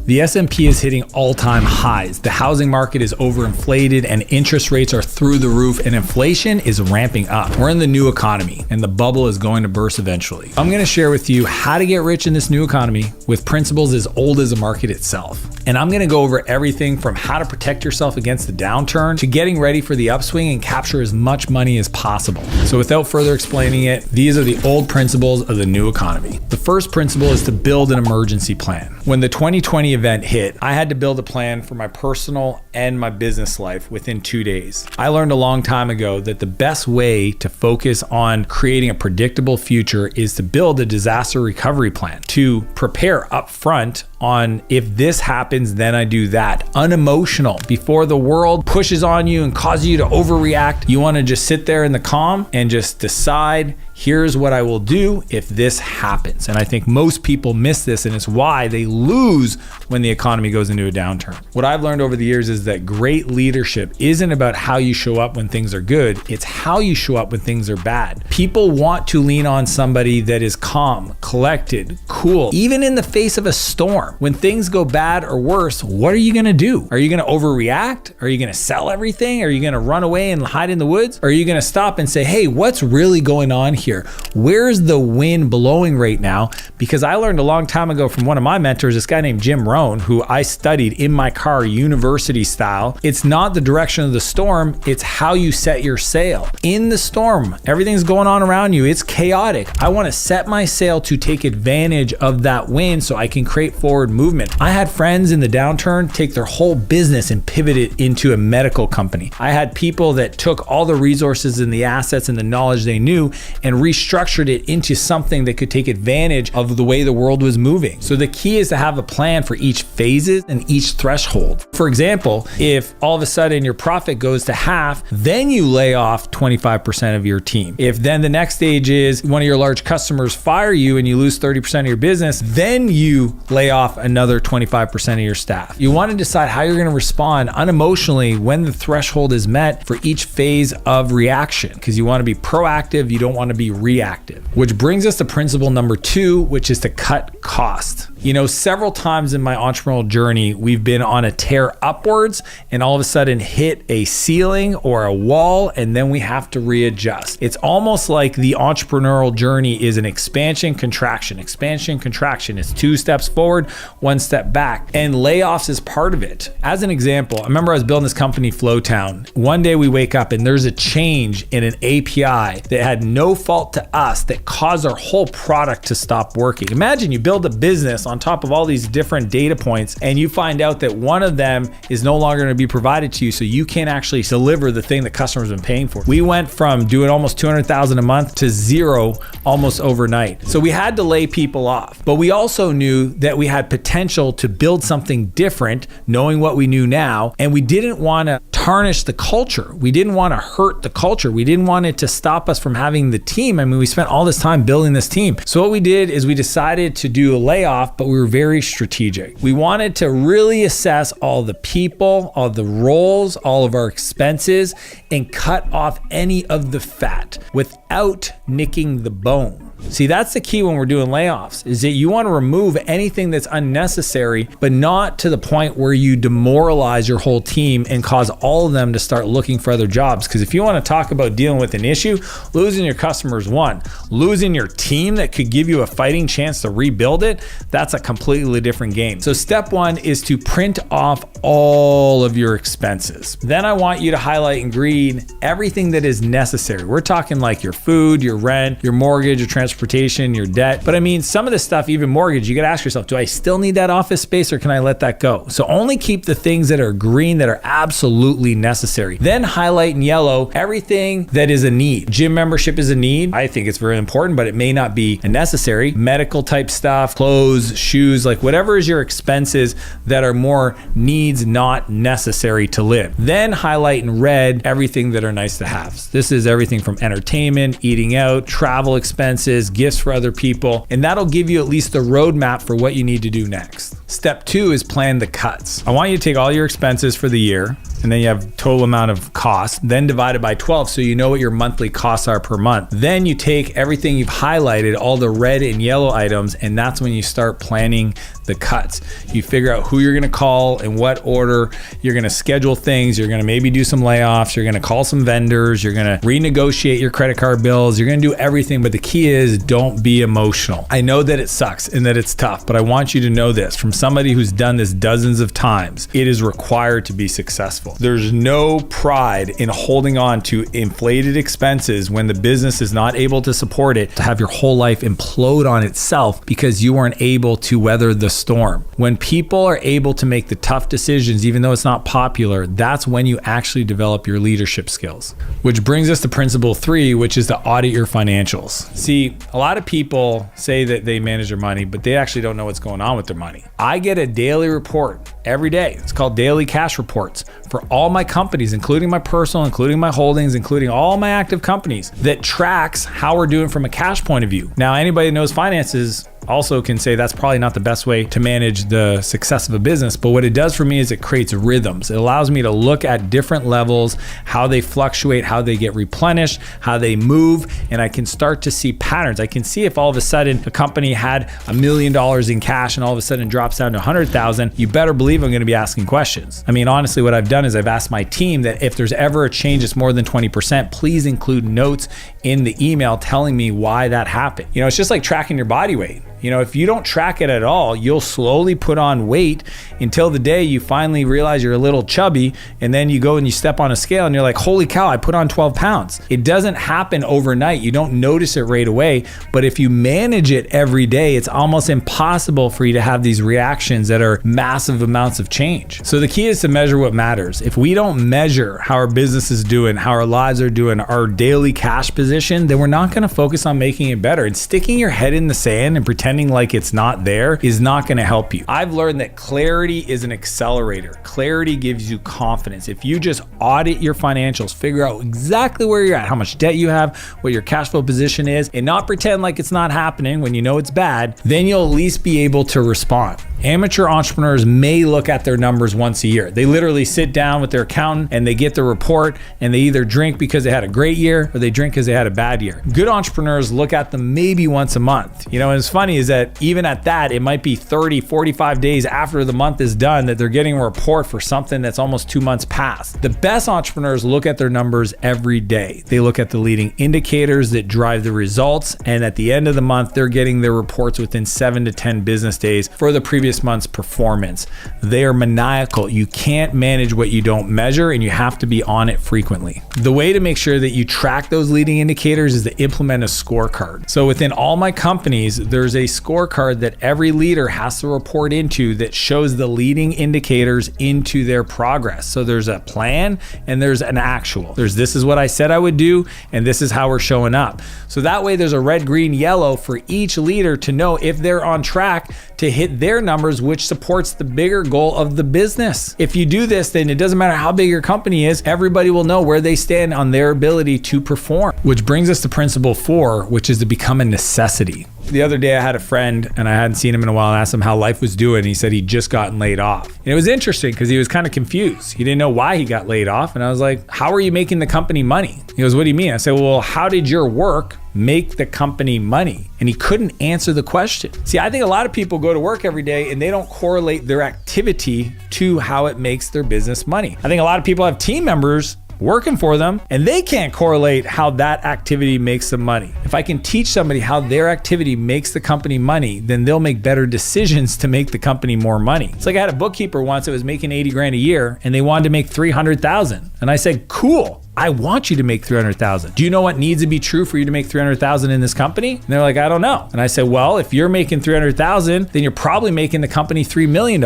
The S&P is hitting all-time highs. The housing market is overinflated and interest rates are through the roof and inflation is ramping up. We're in the new economy and the bubble is going to burst eventually. I'm going to share with you how to get rich in this new economy with principles as old as the market itself. And I'm going to go over everything from how to protect yourself against the downturn to getting ready for the upswing and capture as much money as possible. So without further explaining it, these are the old principles of the new economy. The first principle is to build an emergency plan. When the 2020 event hit, I had to build a plan for my personal and my business life within 2 days. I learned a long time ago that the best way to focus on creating a predictable future is to build a disaster recovery plan, to prepare up front on if this happens, then I do that. Unemotional. Before the world pushes on you and causes you to overreact, you want to just sit there in the calm and just decide, here's what I will do if this happens. And I think most people miss this, and it's why they lose when the economy goes into a downturn. What I've learned over the years is that great leadership isn't about how you show up when things are good, it's how you show up when things are bad. People want to lean on somebody that is calm, collected, cool, even in the face of a storm. When things go bad or worse, what are you going to do? Are you going to overreact? Are you going to sell everything? Are you going to run away and hide in the woods? Or are you going to stop and say, hey, what's really going on here? Where's the wind blowing right now? Because I learned a long time ago from one of my mentors, this guy named Jim Rohn, who I studied in my car, university style. It's not the direction of the storm, it's how you set your sail. In the storm, everything's going on around you. It's chaotic. I want to set my sail to take advantage of that wind so I can create forward movement. I had friends in the downturn take their whole business and pivot it into a medical company. I had people that took all the resources and the assets and the knowledge they knew and restructured it into something that could take advantage of the way the world was moving. So the key is to have a plan for each phases and each threshold. For example, if all of a sudden your profit goes to half, then you lay off 25% of your team. If then the next stage is one of your large customers fire you and you lose 30% of your business, then you lay off another 25% of your staff. You want to decide how you're going to respond unemotionally when the threshold is met for each phase of reaction, because you want to be proactive, you don't want to be reactive. Which brings us to principle number 2, which is to cut cost. You know, several times in my entrepreneurial journey, we've been on a tear upwards and all of a sudden hit a ceiling or a wall, and then we have to readjust. It's almost like the entrepreneurial journey is an expansion, contraction, expansion, contraction. It's 2 steps forward, 1 step back, and layoffs is part of it. As an example, I remember I was building this company, Flowtown. One day we wake up and there's a change in an API that had no fault to us that caused our whole product to stop working. Imagine you build a business on top of all these different data points and you find out that one of them is no longer going to be provided to you, so you can't actually deliver the thing that customers have been paying for. We went from doing almost $200,000 a month to zero almost overnight. So we had to lay people off, but we also knew that we had potential to build something different, knowing what we knew now, and we didn't want to tarnish the culture. We didn't want to hurt the culture. We didn't want it to stop us from having the team. I mean, we spent all this time building this team. So what we did is we decided to do a layoff, but we were very strategic. We wanted to really assess all the people, all the roles, all of our expenses, and cut off any of the fat without nicking the bone. See, that's the key when we're doing layoffs, is that you want to remove anything that's unnecessary, but not to the point where you demoralize your whole team and cause all of them to start looking for other jobs. Because if you want to talk about dealing with an issue, losing your customers, one, losing your team that could give you a fighting chance to rebuild it, that's a completely different game. So step 1 is to print off all of your expenses. Then I want you to highlight in green everything that is necessary. We're talking like your food, your rent, your mortgage, your transportation, your debt. But I mean, some of the stuff, even mortgage, you got to ask yourself, do I still need that office space or can I let that go? So only keep the things that are green that are absolutely necessary. Then highlight in yellow everything that is a need. Gym membership is a need. I think it's very important, but it may not be a necessary. Medical type stuff, clothes, shoes, like whatever is your expenses that are more needs, not necessary to live. Then highlight in red everything that are nice to have. This is everything from entertainment, eating out, travel expenses, gifts for other people, and that'll give you at least the roadmap for what you need to do next. Step 2 is plan the cuts. I want you to take all your expenses for the year, and then you have total amount of cost, then divide it by 12 so you know what your monthly costs are per month. Then you take everything you've highlighted, all the red and yellow items, and that's when you start planning the cuts. You figure out who you're going to call, in what order. You're going to schedule things. You're going to maybe do some layoffs. You're going to call some vendors. You're going to renegotiate your credit card bills. You're going to do everything. But the key is don't be emotional. I know that it sucks and that it's tough, but I want you to know this from somebody who's done this dozens of times. It is required to be successful. There's no pride in holding on to inflated expenses when the business is not able to support it, to have your whole life implode on itself because you weren't able to weather the storm. When people are able to make the tough decisions, even though it's not popular, that's when you actually develop your leadership skills. Which brings us to principle 3, which is to audit your financials. See, a lot of people say that they manage their money, but they actually don't know what's going on with their money. I get a daily report every day. It's called daily cash reports for all my companies, including my personal, including my holdings, including all my active companies, that tracks how we're doing from a cash point of view. Now, anybody that knows finances also can say that's probably not the best way to manage the success of a business, but what it does for me is it creates rhythms. It allows me to look at different levels, how they fluctuate, how they get replenished, how they move, and I can start to see patterns. I can see if all of a sudden a company had $1 million in cash and all of a sudden drops down to 100,000, you better believe I'm going to be asking questions. I mean, honestly, what I've done is I've asked my team that if there's ever a change that's more than 20%, please include notes in the email telling me why that happened. You know, it's just like tracking your body weight. You know, if you don't track it at all, you'll slowly put on weight until the day you finally realize you're a little chubby, and then you go and you step on a scale and you're like, holy cow, I put on 12 pounds. It doesn't happen overnight. You don't notice it right away, but if you manage it every day, it's almost impossible for you to have these reactions that are massive amounts of change. So the key is to measure what matters. If we don't measure how our business is doing, how our lives are doing, our daily cash position, then we're not going to focus on making it better. And sticking your head in the sand and pretending like it's not there is not going to help you. I've learned that clarity is an accelerator. Clarity gives you confidence. If you just audit your financials, figure out exactly where you're at, how much debt you have, what your cash flow position is, and not pretend like it's not happening when you know it's bad, then you'll at least be able to respond. Amateur entrepreneurs may look at their numbers once a year. They literally sit down with their accountant and they get the report, and they either drink because they had a great year or they drink because they had a bad year. Good entrepreneurs look at them maybe once a month. You know, and it's funny is that even at that, it might be 30, 45 days after the month is done that they're getting a report for something that's almost 2 months past. The best entrepreneurs look at their numbers every day. They look at the leading indicators that drive the results, and at the end of the month, they're getting their reports within 7 to 10 business days for the previous month's performance. They are maniacal. You can't manage what you don't measure, and you have to be on it frequently. The way to make sure that you track those leading indicators is to implement a scorecard. So within all my companies, there's a scorecard that every leader has to report into that shows the leading indicators into their progress. So there's a plan and there's an actual. There's this is what I said I would do, and this is how we're showing up. So that way there's a red, green, yellow for each leader to know if they're on track to hit their numbers, which supports the bigger goal of the business. If you do this, then it doesn't matter how big your company is, everybody will know where they stand on their ability to perform. Which brings us to principle 4, which is to become a necessity. The other day I had a friend and I hadn't seen him in a while, and asked him how life was doing. He said he'd just gotten laid off. And it was interesting because he was kind of confused. He didn't know why he got laid off. And I was like, how are you making the company money? He goes, what do you mean? I said, well, how did your work make the company money? And he couldn't answer the question. See, I think a lot of people go to work every day and they don't correlate their activity to how it makes their business money. I think a lot of people have team members working for them and they can't correlate how that activity makes them money. If I can teach somebody how their activity makes the company money, then they'll make better decisions to make the company more money. It's like I had a bookkeeper once that was making 80 grand a year and they wanted to make 300,000. And I said, cool. I want you to make 300,000. Do you know what needs to be true for you to make 300,000 in this company? And they're like, I don't know. And I said, well, if you're making 300,000, then you're probably making the company $3 million.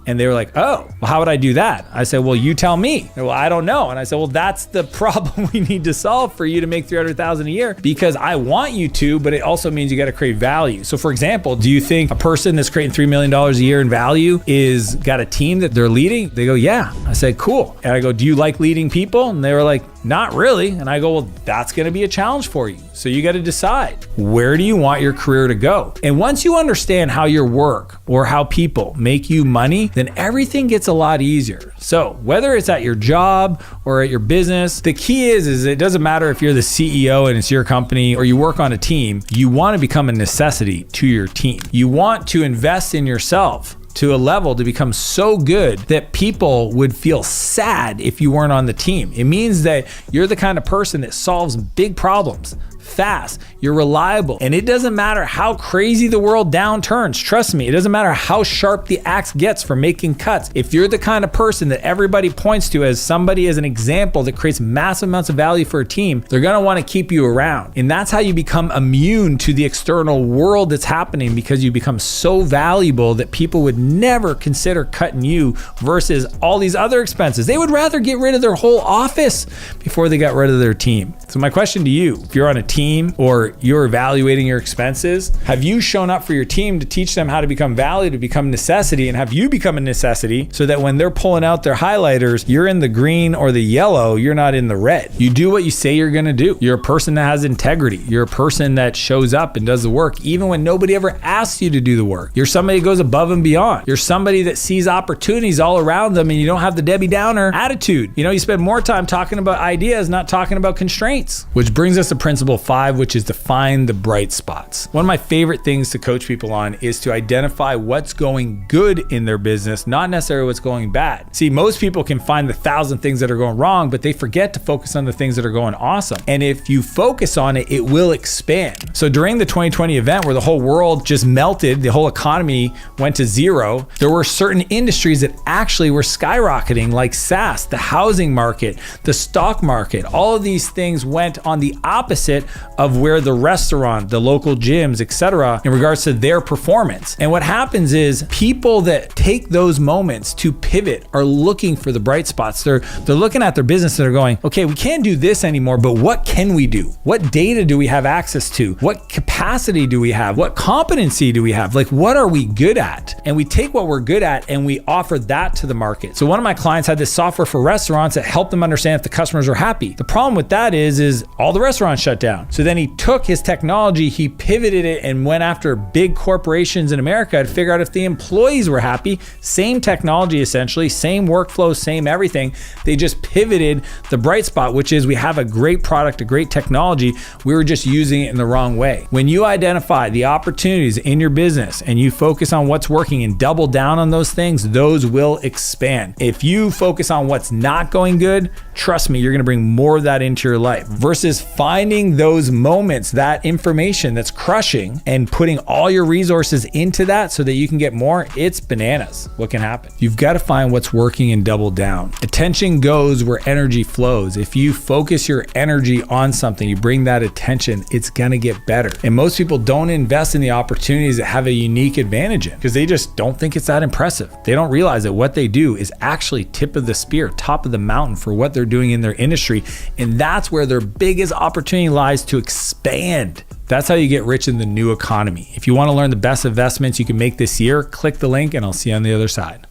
And they were like, oh, well, how would I do that? I said, well, you tell me. They're, well, I don't know. And I said, well, that's the problem we need to solve for you to make 300,000 a year, because I want you to, but it also means you got to create value. So for example, do you think a person that's creating $3 million a year in value is got a team that they're leading? They go, yeah. I said, cool. And I go, do you like leading people? And they were like, Not really. And I go, well, that's going to be a challenge for you. So you got to decide, where do you want your career to go? And once you understand how your work or how people make you money, then everything gets a lot easier. So whether it's at your job or at your business, the key is it doesn't matter if you're the CEO and it's your company or you work on a team, you want to become a necessity to your team. You want to invest in yourself to a level to become so good that people would feel sad if you weren't on the team. It means that you're the kind of person that solves big problems fast, you're reliable, and it doesn't matter how crazy the world downturns. Trust me, it doesn't matter how sharp the axe gets for making cuts. If you're the kind of person that everybody points to as somebody as an example that creates massive amounts of value for a team, they're gonna wanna keep you around. And that's how you become immune to the external world that's happening, because you become so valuable that people would never consider cutting you versus all these other expenses. They would rather get rid of their whole office before they got rid of their team. So my question to you, if you're on a team or you're evaluating your expenses, have you shown up for your team to teach them how to become value, to become necessity, and have you become a necessity so that when they're pulling out their highlighters, you're in the green or the yellow, you're not in the red. You do what you say you're gonna do. You're a person that has integrity. You're a person that shows up and does the work even when nobody ever asks you to do the work. You're somebody that goes above and beyond. You're somebody that sees opportunities all around them, and you don't have the Debbie Downer attitude. You spend more time talking about ideas, not talking about constraints. Which brings us to principle 5, which is to find the bright spots. One of my favorite things to coach people on is to identify what's going good in their business, not necessarily what's going bad. See, most people can find the 1,000 things that are going wrong, but they forget to focus on the things that are going awesome. And if you focus on it, it will expand. So during the 2020 event where the whole world just melted, the whole economy went to zero, there were certain industries that actually were skyrocketing, like SaaS, the housing market, the stock market. All of these things went on the opposite of where the restaurant, the local gyms, etc., in regards to their performance. And what happens is people that take those moments to pivot are looking for the bright spots. They're looking at their business and they're going, okay, we can't do this anymore, but what can we do? What data do we have access to? What capacity do we have? What competency do we have? Like, what are we good at? And we take what we're good at and we offer that to the market. So one of my clients had this software for restaurants that helped them understand if the customers are happy. The problem with that is all the restaurants shut down. So then he took his technology, he pivoted it and went after big corporations in America to figure out if the employees were happy. Same technology, essentially, same workflow, same everything. They just pivoted the bright spot, which is we have a great product, a great technology. We were just using it in the wrong way. When you identify the opportunities in your business and you focus on what's working and double down on those things, those will expand. If you focus on what's not going good, trust me, you're gonna bring more of that into your life versus finding those moments, that information that's crushing and putting all your resources into that so that you can get more. It's bananas what can happen. You've got to find what's working and double down. Attention goes where energy flows. If you focus your energy on something, you bring that attention, it's gonna get better. And most people don't invest in the opportunities that have a unique advantage in because they just don't think it's that impressive. They don't realize that what they do is actually tip of the spear, top of the mountain for what they're doing in their industry. And that's where their biggest opportunity lies to expand. That's how you get rich in the new economy. If you want to learn the best investments you can make this year, click the link and I'll see you on the other side.